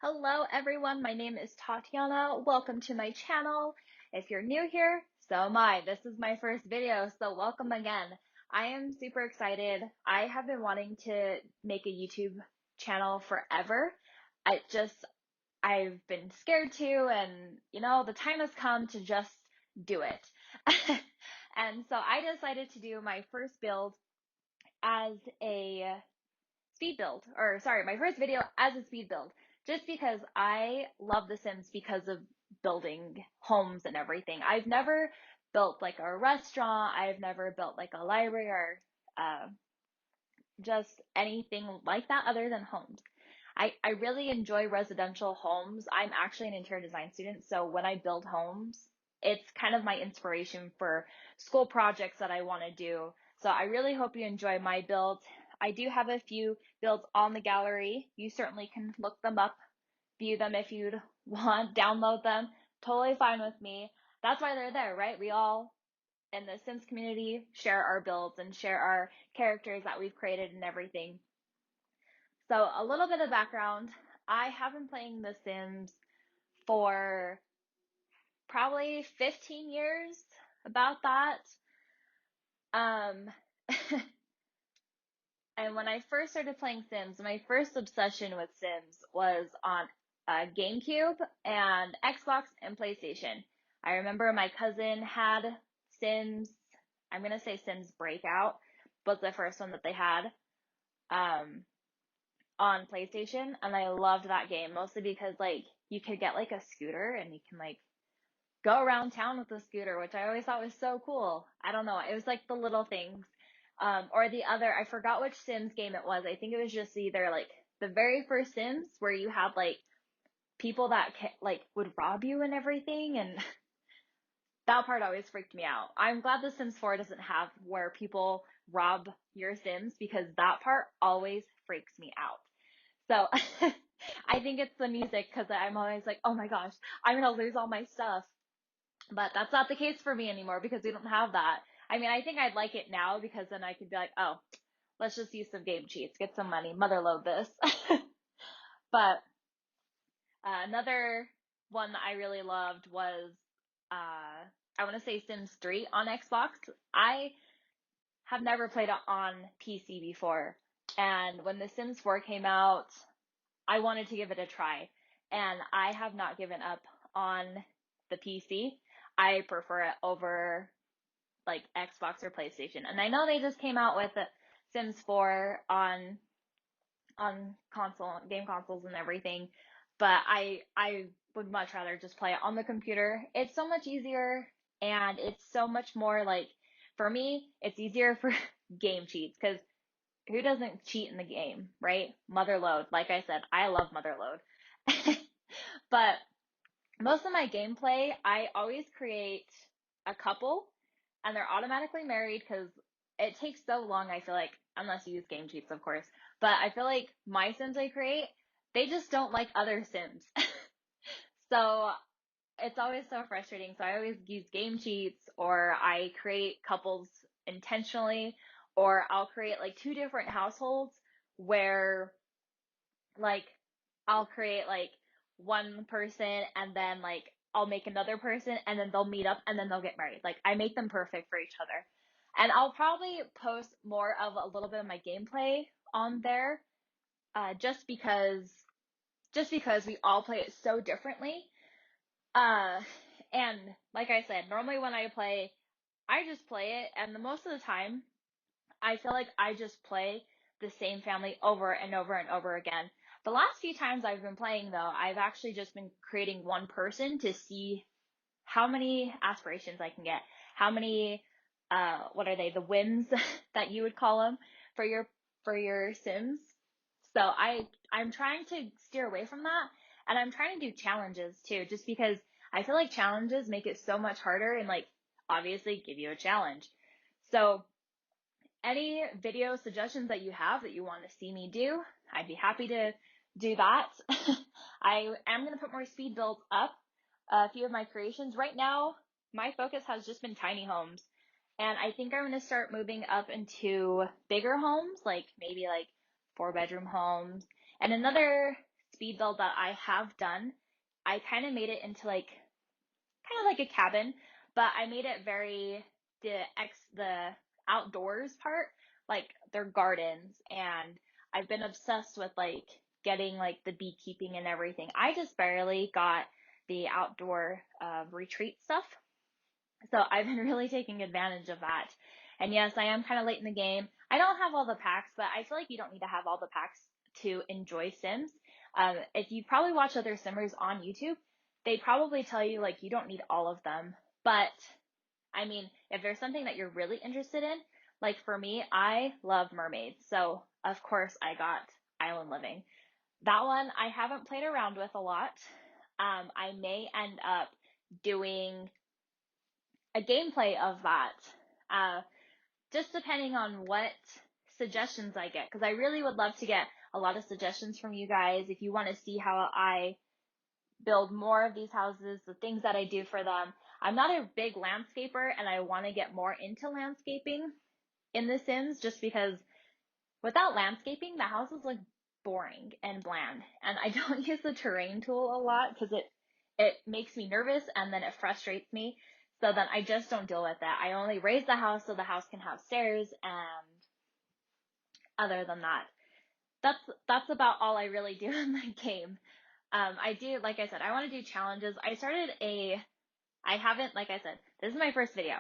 Hello everyone, my name is Tatiana. Welcome to my channel. If you're new here, so am I. This is my first video, so welcome again. I am super excited. I have been wanting to make a YouTube channel forever. I've been scared to, and the time has come to just do it. And so I decided to do my first build as a speed build, or sorry, my first video as a speed build, just because I love The Sims because of building homes and everything. I've never built like a restaurant, I've never built like a library or uh, just anything like that other than homes. I really enjoy residential homes. I'm actually an interior design student, so when I build homes, it's kind of my inspiration for school projects that I want to do. So I really hope you enjoy my build. I do have a few builds on the gallery. You certainly can look them up, view them if you'd want, download them. Totally fine with me. That's why they're there, right? We all in the Sims community share our builds and share our characters that we've created and everything. So a little bit of background. I have been playing The Sims for probably 15 years, about that. Um, and when I first started playing Sims, my first obsession with Sims was on GameCube and Xbox and PlayStation. I remember my cousin had Sims, I'm gonna say Sims Breakout was the first one that they had. Um, on PlayStation, and I loved that game mostly because like you could get like a scooter and you can like go around town with the scooter, which I always thought was so cool. I don't know, it was like the little things. Or the other, I forgot which Sims game it was. I think it was just either like the very first Sims where you had like people that like would rob you and everything, and that part always freaked me out. I'm glad The Sims 4 doesn't have where people rob your Sims because that part always freaks me out. So I think it's the music because I'm always like, oh my gosh, I'm gonna lose all my stuff. But that's not the case for me anymore because we don't have that. I mean, I think I'd like it now because then I could be like, oh, let's just use some game cheats, get some money, motherload this. But another one that I really loved was, I want to say Sims 3 on Xbox. I have never played it on PC before. And when The Sims 4 came out, I wanted to give it a try, and I have not given up on the PC. I prefer it over like Xbox or PlayStation. And I know they just came out with Sims 4 on console game consoles and everything, but I would much rather just play it on the computer. It's so much easier and it's so much more like for me, it's easier for game cheats because who doesn't cheat in the game, right? Motherload. Like I said, I love Motherload. But most of my gameplay, I always create a couple and they're automatically married because it takes so long, I feel like, unless you use game cheats, of course. But I feel like my Sims I create, they just don't like other Sims. So it's always so frustrating. So I always use game cheats or I create couples intentionally or I'll create like two different households where like I'll create like one person and then like I'll make another person and then they'll meet up and then they'll get married. Like I make them perfect for each other. And I'll probably post more of a little bit of my gameplay on there, just because we all play it so differently. Uh, and like I said, normally when I play, I just play it, and the most of the time, I feel like I just play the same family over and over and over again. The last few times I've been playing, though, I've actually just been creating one person to see how many aspirations I can get, how many, what are they, the whims that you would call them for your Sims. So I'm trying to steer away from that, and I'm trying to do challenges too, just because I feel like challenges make it so much harder and like obviously give you a challenge. So any video suggestions that you have that you want to see me do, I'd be happy to do that. I am going to put more speed builds up, a few of my creations. Right now, my focus has just been tiny homes. And I think I'm going to start moving up into bigger homes, like maybe like 4-bedroom homes. And another speed build that I have done, I kind of made it into like kind of like a cabin, but I made it very the outdoors part, like their gardens, and I've been obsessed with like getting like the beekeeping and everything. I just barely got the outdoor retreat stuff. So I've been really taking advantage of that. And yes, I am kind of late in the game. I don't have all the packs, but I feel like you don't need to have all the packs to enjoy Sims. If you probably watch other Simmers on YouTube, they probably tell you like you don't need all of them. But I mean, if there's something that you're really interested in, like for me, I love mermaids. So of course I got Island Living. That one I haven't played around with a lot. I may end up doing a gameplay of that, uh, just depending on what suggestions I get, because I really would love to get a lot of suggestions from you guys if you want to see how I build more of these houses, the things that I do for them. I'm not a big landscaper, and I want to get more into landscaping in The Sims just because without landscaping, the houses look boring and bland. And I don't use the terrain tool a lot because it makes me nervous and then it frustrates me. So then I just don't deal with that. I only raise the house so the house can have stairs, and other than that, that's about all I really do in the game. I do, like I said, I want to do challenges. I haven't, like I said, this is my first video,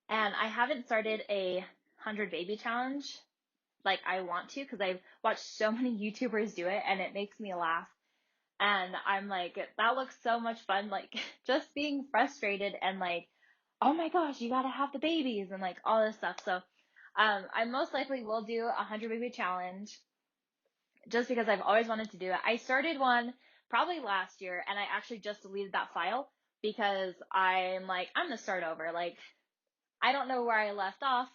and I haven't started a 100 baby challenge like I want to, because I've watched so many YouTubers do it and it makes me laugh. And I'm like, that looks so much fun. Like just being frustrated and like, oh my gosh, you gotta have the babies and like all this stuff. So, I most likely will do a 100 baby challenge just because I've always wanted to do it. I started one probably last year and I actually just deleted that file because I'm like, I'm gonna start over. Like, I don't know where I left off,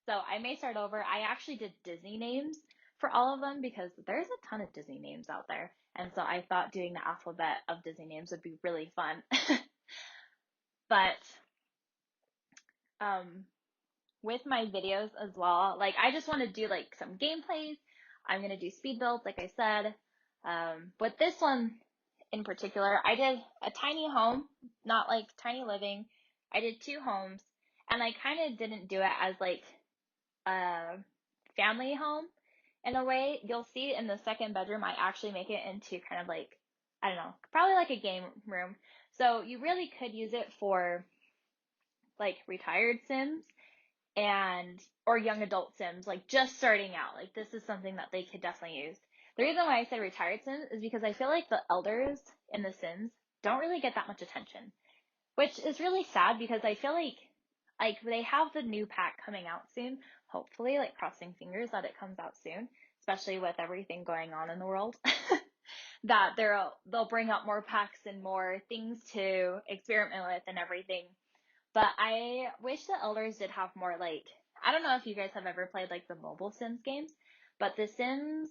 so I may start over. I actually did Disney names for all of them because there's a ton of Disney names out there. And so I thought doing the alphabet of Disney names would be really fun. But um, with my videos as well, like I just want to do like some gameplays. I'm going to do speed builds, like I said. With this one in particular, I did a tiny home, not like tiny living. I did 2 homes, and I kind of didn't do it as like a family home in a way. You'll see in the second bedroom, I actually make it into kind of like, I don't know, probably like a game room. So you really could use it for like retired Sims and or young adult Sims, like just starting out. Like this is something that they could definitely use. The reason why I said retired Sims is because I feel like the elders in The Sims don't really get that much attention, which is really sad because I feel like they have the new pack coming out soon. Hopefully, like crossing fingers that it comes out soon, especially with everything going on in the world. That they'll bring out more packs and more things to experiment with and everything. But I wish the elders did have more like, I don't know if you guys have ever played like the mobile Sims games, but the Sims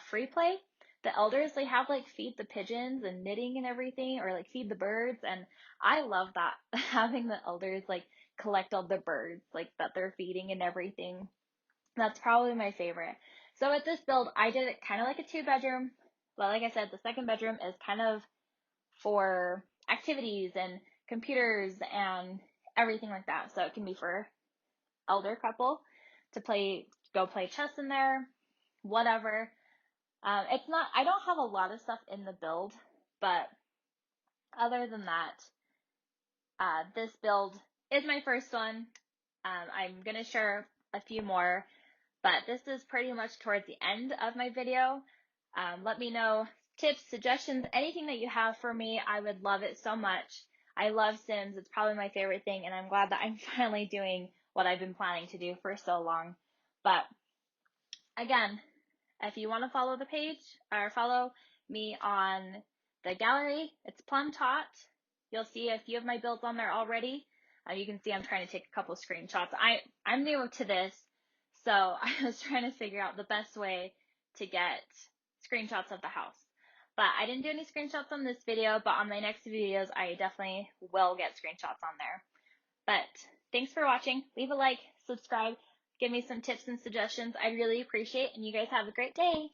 free play, the elders, they have like feed the pigeons and knitting and everything, or like feed the birds. And I love that having the elders like collect all the birds like that they're feeding and everything. That's probably my favorite. So with this build, I did it kind of like a 2-bedroom, but like I said, the second bedroom is kind of for activities and computers and everything like that. So it can be for elder couple to go play chess in there, whatever. It's not, I don't have a lot of stuff in the build, but other than that, this build is my first one. I'm going to share a few more, but this is pretty much towards the end of my video. Let me know tips, suggestions, anything that you have for me. I would love it so much. I love Sims. It's probably my favorite thing, and I'm glad that I'm finally doing what I've been planning to do for so long. But again, if you want to follow the page or follow me on the gallery, it's Plum Tot. You'll see a few of my builds on there already. You can see I'm trying to take a couple screenshots. I'm new to this, so I was trying to figure out the best way to get screenshots of the house. But I didn't do any screenshots on this video, but on my next videos, I definitely will get screenshots on there. But thanks for watching. Leave a like, subscribe, give me some tips and suggestions. I'd really appreciate it, and you guys have a great day.